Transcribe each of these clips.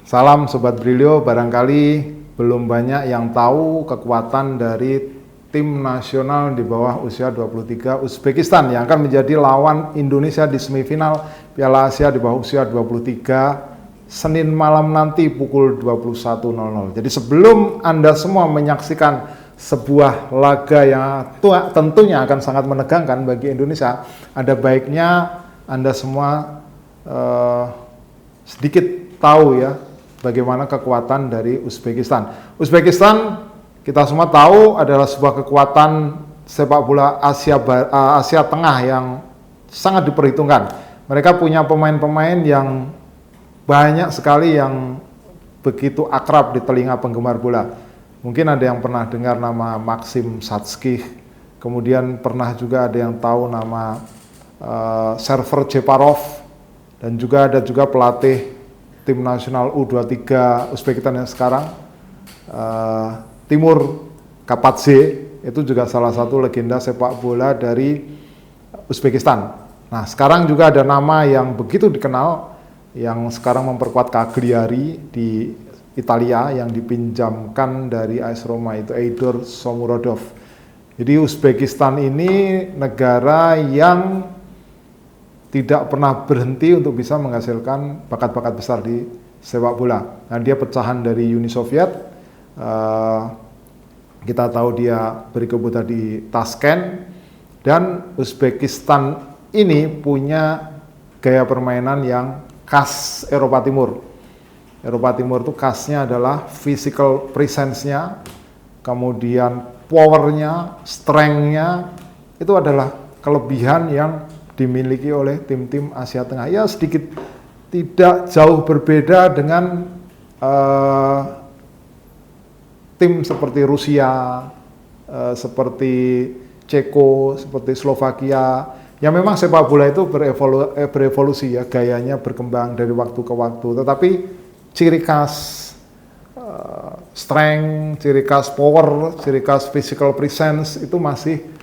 Salam Sobat Brilio, barangkali belum banyak yang tahu kekuatan dari tim nasional di bawah usia 23 Uzbekistan yang akan menjadi lawan Indonesia di semifinal Piala Asia di bawah usia 23 Senin malam nanti pukul 21.00. Jadi sebelum Anda semua menyaksikan sebuah laga yang tentunya akan sangat menegangkan bagi Indonesia, ada baiknya Anda semua sedikit tahu ya bagaimana kekuatan dari Uzbekistan. Uzbekistan kita semua tahu adalah sebuah kekuatan sepak bola Asia Tengah yang sangat diperhitungkan. Mereka punya pemain-pemain yang banyak sekali yang begitu akrab di telinga penggemar bola. Mungkin ada yang pernah dengar nama Maxim Satskih, kemudian pernah juga ada yang tahu nama Server Jeparov, dan juga ada juga pelatih tim nasional U23 Uzbekistan yang sekarang, Timur Kapadze, itu juga salah satu legenda sepak bola dari Uzbekistan. Nah, sekarang juga ada nama yang begitu dikenal, yang sekarang memperkuat Cagliari di Italia, yang dipinjamkan dari AS Roma, itu Eidor Shomurodov. Jadi Uzbekistan ini negara yang tidak pernah berhenti untuk bisa menghasilkan bakat-bakat besar di sepak bola. Nah, dia pecahan dari Uni Soviet. Kita tahu dia berkebudayaan di Tashkent, dan Uzbekistan ini punya gaya permainan yang khas Eropa Timur. Eropa Timur itu khasnya adalah physical presence-nya, kemudian power-nya, strength-nya, itu adalah kelebihan yang dimiliki oleh tim-tim Asia Tengah. Ya, sedikit tidak jauh berbeda dengan tim seperti Rusia, seperti Ceko, seperti Slovakia, yang memang sepak bola itu berevolusi ya, gayanya berkembang dari waktu ke waktu, tetapi ciri khas strength, ciri khas power, ciri khas physical presence itu masih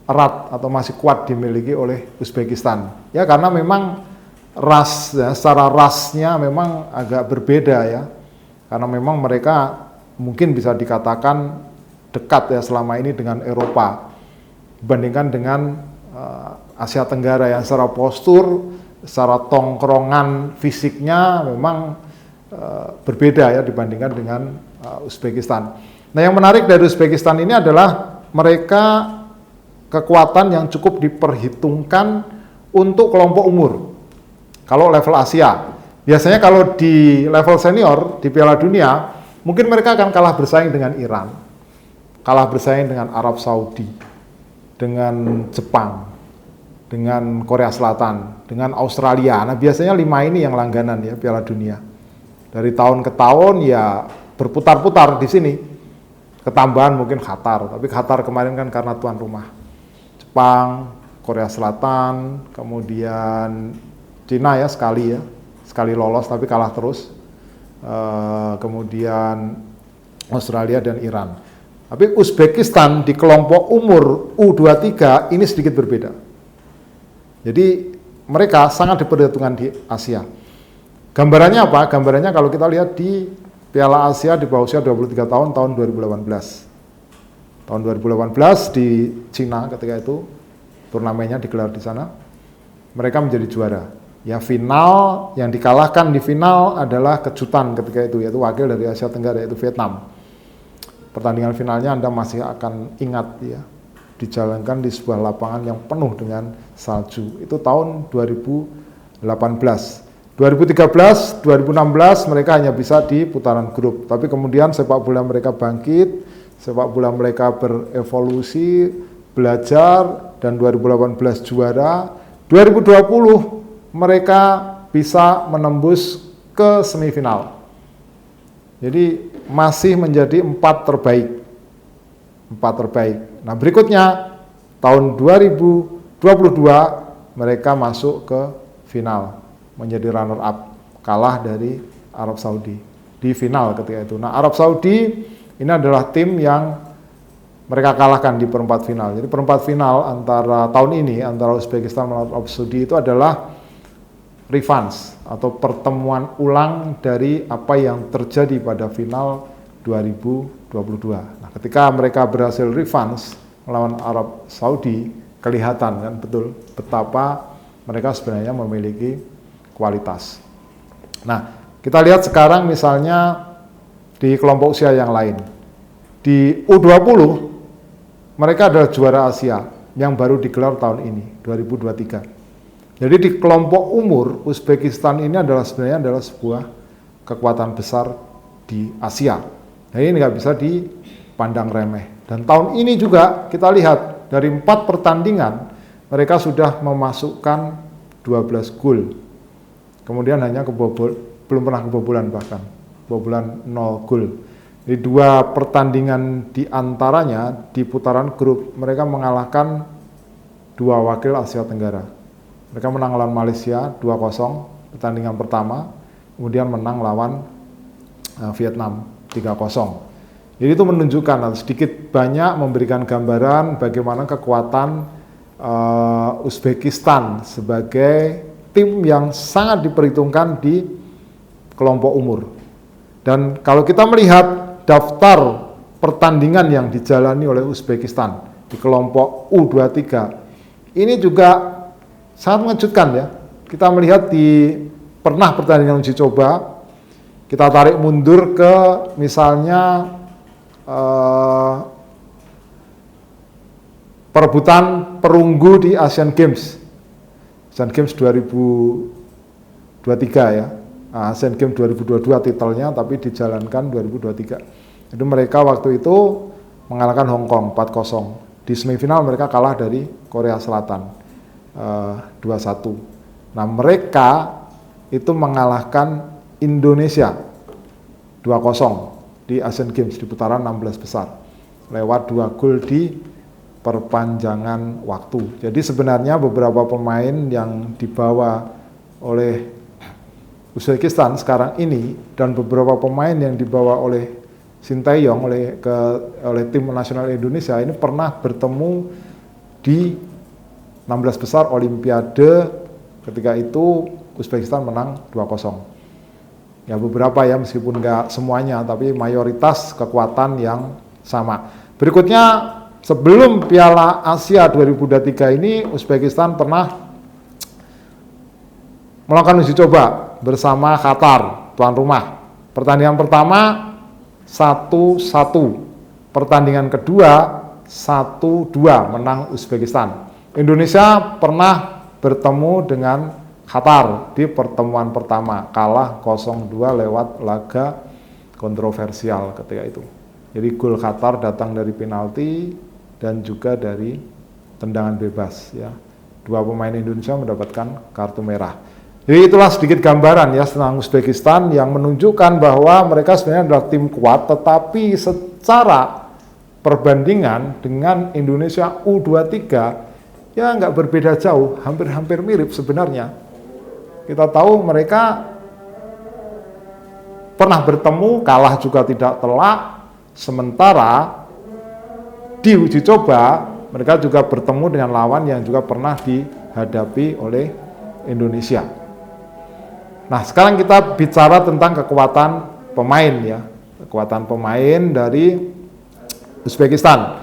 erat atau masih kuat dimiliki oleh Uzbekistan. Ya, karena memang ras, ya, secara rasnya memang agak berbeda ya. Karena memang mereka mungkin bisa dikatakan dekat ya selama ini dengan Eropa, dibandingkan dengan Asia Tenggara yang secara postur, secara tongkrongan fisiknya memang berbeda ya dibandingkan dengan Uzbekistan. Nah, yang menarik dari Uzbekistan ini adalah mereka kekuatan yang cukup diperhitungkan untuk kelompok umur. Kalau level Asia, biasanya kalau di level senior di Piala Dunia, mungkin mereka akan kalah bersaing dengan Iran, kalah bersaing dengan Arab Saudi, dengan Jepang, dengan Korea Selatan, dengan Australia. Nah, biasanya 5 ini yang langganan ya Piala Dunia. Dari tahun ke tahun ya berputar-putar di sini. Ketambahan mungkin Qatar, tapi Qatar kemarin kan karena tuan rumah. Jepang, Korea Selatan, kemudian Cina ya sekali lolos tapi kalah terus, kemudian Australia dan Iran. Tapi Uzbekistan di kelompok umur U23 ini sedikit berbeda. Jadi mereka sangat diperhitungkan di Asia. Gambarannya apa? Gambarannya kalau kita lihat di Piala Asia di bawah usia 23 tahun 2018. Tahun 2018 di Cina ketika itu turnamennya digelar di sana, mereka menjadi juara. Ya, final yang dikalahkan di final adalah kejutan ketika itu, yaitu wakil dari Asia Tenggara, yaitu Vietnam. Pertandingan finalnya Anda masih akan ingat ya, dijalankan di sebuah lapangan yang penuh dengan salju. Itu tahun 2018. 2013, 2016 mereka hanya bisa di putaran grup, tapi kemudian sepak bola mereka bangkit. Sepak bola mereka berevolusi, belajar, dan 2018 juara. 2020 mereka bisa menembus ke semifinal. Jadi masih menjadi 4 terbaik. Nah, berikutnya tahun 2022 mereka masuk ke final, menjadi runner up, kalah dari Arab Saudi di final ketika itu. Nah, Arab Saudi ini adalah tim yang mereka kalahkan di perempat final. Jadi perempat final antara tahun ini antara Uzbekistan melawan Arab Saudi itu adalah revanche atau pertemuan ulang dari apa yang terjadi pada final 2022. Nah, ketika mereka berhasil revanche melawan Arab Saudi, kelihatan kan betul betapa mereka sebenarnya memiliki kualitas. Nah, kita lihat sekarang misalnya di kelompok usia yang lain. Di U20 mereka adalah juara Asia yang baru digelar tahun ini, 2023. Jadi di kelompok umur, Uzbekistan ini sebenarnya adalah sebuah kekuatan besar di Asia. Nah, ini nggak bisa dipandang remeh. Dan tahun ini juga kita lihat dari 4 pertandingan mereka sudah memasukkan 12 gol. Kemudian hanya belum pernah kebobolan, bahkan kebobolan 0 gol. Di 2 pertandingan di antaranya di putaran grup mereka mengalahkan 2 wakil Asia Tenggara. Mereka menang lawan Malaysia 2-0 pertandingan pertama, kemudian menang lawan Vietnam 3-0. Jadi itu menunjukkan sedikit banyak memberikan gambaran bagaimana kekuatan Uzbekistan sebagai tim yang sangat diperhitungkan di kelompok umur. Dan kalau kita melihat daftar pertandingan yang dijalani oleh Uzbekistan di kelompok U23, ini juga sangat mengejutkan ya. Kita melihat pernah pertandingan uji coba, kita tarik mundur ke misalnya perebutan perunggu di Asian Games 2023 ya. Asian Games 2022 titelnya, tapi dijalankan 2023. Jadi mereka waktu itu mengalahkan Hong Kong 4-0. Di semifinal mereka kalah dari Korea Selatan 2-1. Nah, mereka itu mengalahkan Indonesia 2-0 di Asian Games di putaran 16 besar lewat 2 gol di perpanjangan waktu. Jadi sebenarnya beberapa pemain yang dibawa oleh Uzbekistan sekarang ini dan beberapa pemain yang dibawa oleh Sinteyong oleh tim nasional Indonesia ini pernah bertemu di 16 besar Olimpiade. Ketika itu Uzbekistan menang 2-0. Ya beberapa ya, meskipun nggak semuanya, tapi mayoritas kekuatan yang sama. Berikutnya, sebelum Piala Asia 2023 ini, Uzbekistan pernah melakukan uji coba bersama Qatar, tuan rumah. Pertandingan pertama 1-1. Pertandingan kedua 1-2 menang Uzbekistan. Indonesia pernah bertemu dengan Qatar di pertemuan pertama, kalah 0-2 lewat laga kontroversial ketika itu. Jadi gol Qatar datang dari penalti dan juga dari tendangan bebas ya. 2 pemain Indonesia mendapatkan kartu merah. Jadi itulah sedikit gambaran ya tentang Uzbekistan yang menunjukkan bahwa mereka sebenarnya adalah tim kuat, tetapi secara perbandingan dengan Indonesia U23 ya nggak berbeda jauh, hampir-hampir mirip sebenarnya. Kita tahu mereka pernah bertemu, kalah juga tidak telak, sementara di uji coba mereka juga bertemu dengan lawan yang juga pernah dihadapi oleh Indonesia. Nah, sekarang kita bicara tentang kekuatan pemain ya, kekuatan pemain dari Uzbekistan.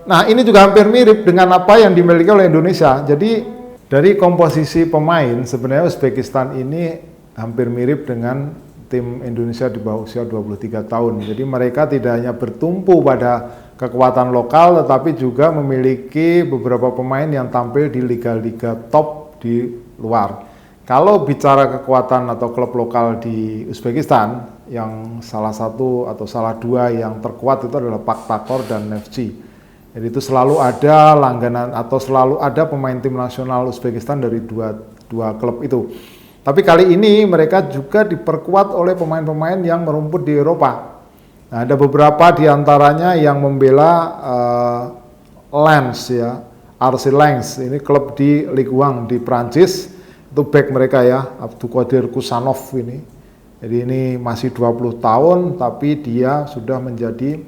Nah, ini juga hampir mirip dengan apa yang dimiliki oleh Indonesia. Jadi, dari komposisi pemain, sebenarnya Uzbekistan ini hampir mirip dengan tim Indonesia di bawah usia 23 tahun. Jadi, mereka tidak hanya bertumpu pada kekuatan lokal, tetapi juga memiliki beberapa pemain yang tampil di liga-liga top di luar. Kalau bicara kekuatan atau klub lokal di Uzbekistan, yang salah satu atau salah 2 yang terkuat itu adalah Pakhtakor dan Neftchi. Jadi itu selalu ada langganan atau selalu ada pemain tim nasional Uzbekistan dari dua klub itu. Tapi kali ini mereka juga diperkuat oleh pemain-pemain yang merumput di Eropa. Nah, ada beberapa di antaranya yang membela Lens ya, RC Lens. Ini klub di Ligue 1 di Prancis. Itu back mereka ya, Abdulkadir Kusanov ini. Jadi ini masih 20 tahun tapi dia sudah menjadi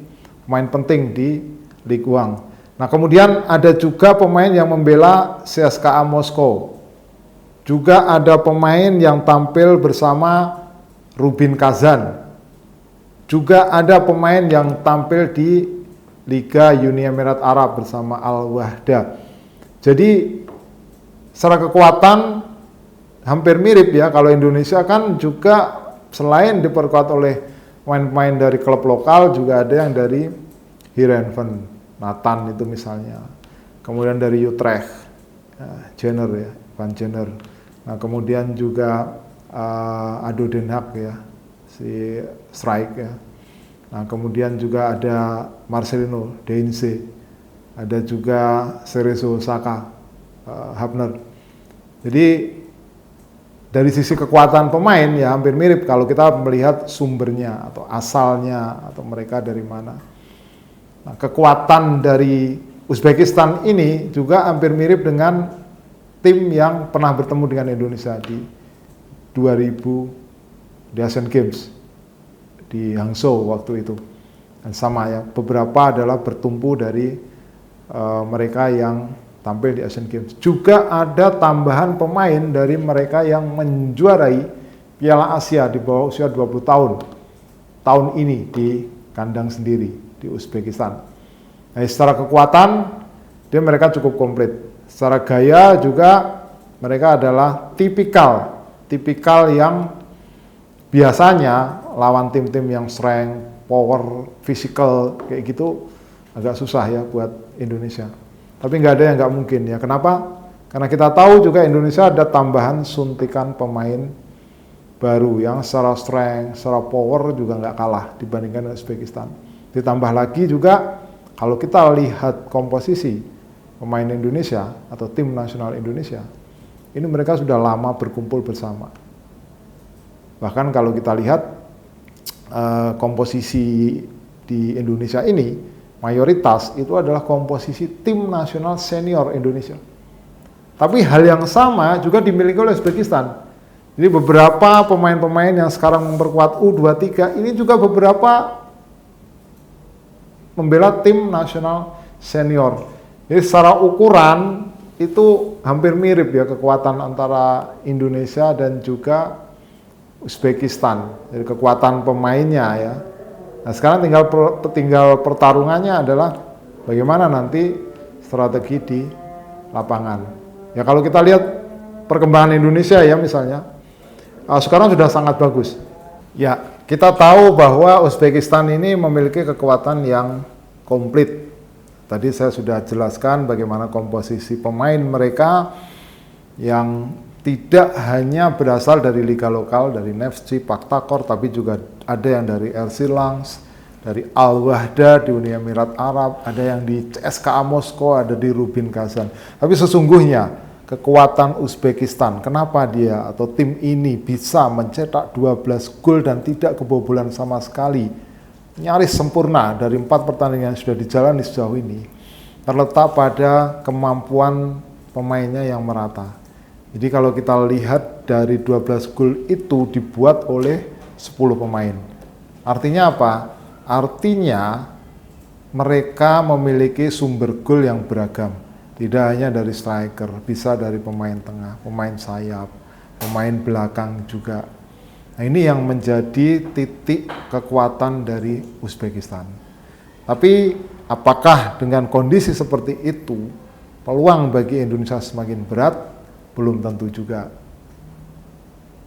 pemain penting di Ligue 1. Nah, kemudian ada juga pemain yang membela CSKA Moskow. Juga ada pemain yang tampil bersama Rubin Kazan. Juga ada pemain yang tampil di Liga Uni Emirat Arab bersama Al-Wahda. Jadi secara kekuatan hampir mirip ya. Kalau Indonesia kan juga selain diperkuat oleh pemain-pemain dari klub lokal, juga ada yang dari Heerenveen, Nathan itu misalnya. Kemudian dari Utrecht, Jenner ya, Van Jenner. Nah, kemudian juga Ado Den Haag ya, si Strijk ya. Nah, kemudian juga ada Marcelino Deinze, ada juga Cerezo Saka, Hapner. Jadi dari sisi kekuatan pemain ya hampir mirip kalau kita melihat sumbernya atau asalnya atau mereka dari mana. Nah, kekuatan dari Uzbekistan ini juga hampir mirip dengan tim yang pernah bertemu dengan Indonesia di 2000 di Asian Games di Hangzhou waktu itu. Dan sama ya, beberapa adalah bertumpu dari mereka yang tampil di Asian Games. Juga ada tambahan pemain dari mereka yang menjuarai Piala Asia di bawah usia 20 tahun ini di kandang sendiri di Uzbekistan. Nah, secara kekuatan mereka cukup komplit. Secara gaya juga mereka adalah tipikal yang biasanya lawan tim-tim yang strength, power, physical kayak gitu agak susah ya buat Indonesia. Tapi nggak ada yang nggak mungkin ya. Kenapa? Karena kita tahu juga Indonesia ada tambahan suntikan pemain baru yang secara strength, secara power juga nggak kalah dibandingkan Uzbekistan. Ditambah lagi juga kalau kita lihat komposisi pemain Indonesia atau tim nasional Indonesia, ini mereka sudah lama berkumpul bersama. Bahkan kalau kita lihat komposisi di Indonesia ini, mayoritas itu adalah komposisi tim nasional senior Indonesia. Tapi hal yang sama juga dimiliki oleh Uzbekistan. Jadi beberapa pemain-pemain yang sekarang memperkuat U23 ini juga beberapa membela tim nasional senior. Jadi secara ukuran itu hampir mirip ya kekuatan antara Indonesia dan juga Uzbekistan. Jadi kekuatan pemainnya ya. Nah, sekarang tinggal pertarungannya adalah bagaimana nanti strategi di lapangan. Ya kalau kita lihat perkembangan Indonesia ya misalnya, sekarang sudah sangat bagus. Ya, kita tahu bahwa Uzbekistan ini memiliki kekuatan yang komplit. Tadi saya sudah jelaskan bagaimana komposisi pemain mereka yang tidak hanya berasal dari liga lokal, dari Neftchi, Pakhtakor, tapi juga ada yang dari RC Lens, dari Al-Wahda di Uni Emirat Arab, ada yang di CSKA Moskow, ada di Rubin Kazan. Tapi sesungguhnya kekuatan Uzbekistan, kenapa dia atau tim ini bisa mencetak 12 gol dan tidak kebobolan sama sekali, nyaris sempurna dari 4 pertandingan yang sudah dijalani sejauh ini, terletak pada kemampuan pemainnya yang merata. Jadi kalau kita lihat dari 12 gol itu dibuat oleh 10 pemain. Artinya apa? Artinya mereka memiliki sumber gol yang beragam. Tidak hanya dari striker, bisa dari pemain tengah, pemain sayap, pemain belakang juga. Nah, ini yang menjadi titik kekuatan dari Uzbekistan. Tapi apakah dengan kondisi seperti itu peluang bagi Indonesia semakin berat? Belum tentu juga.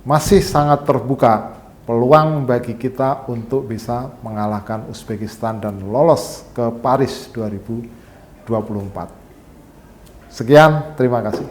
Masih sangat terbuka peluang bagi kita untuk bisa mengalahkan Uzbekistan dan lolos ke Paris 2024. Sekian, terima kasih.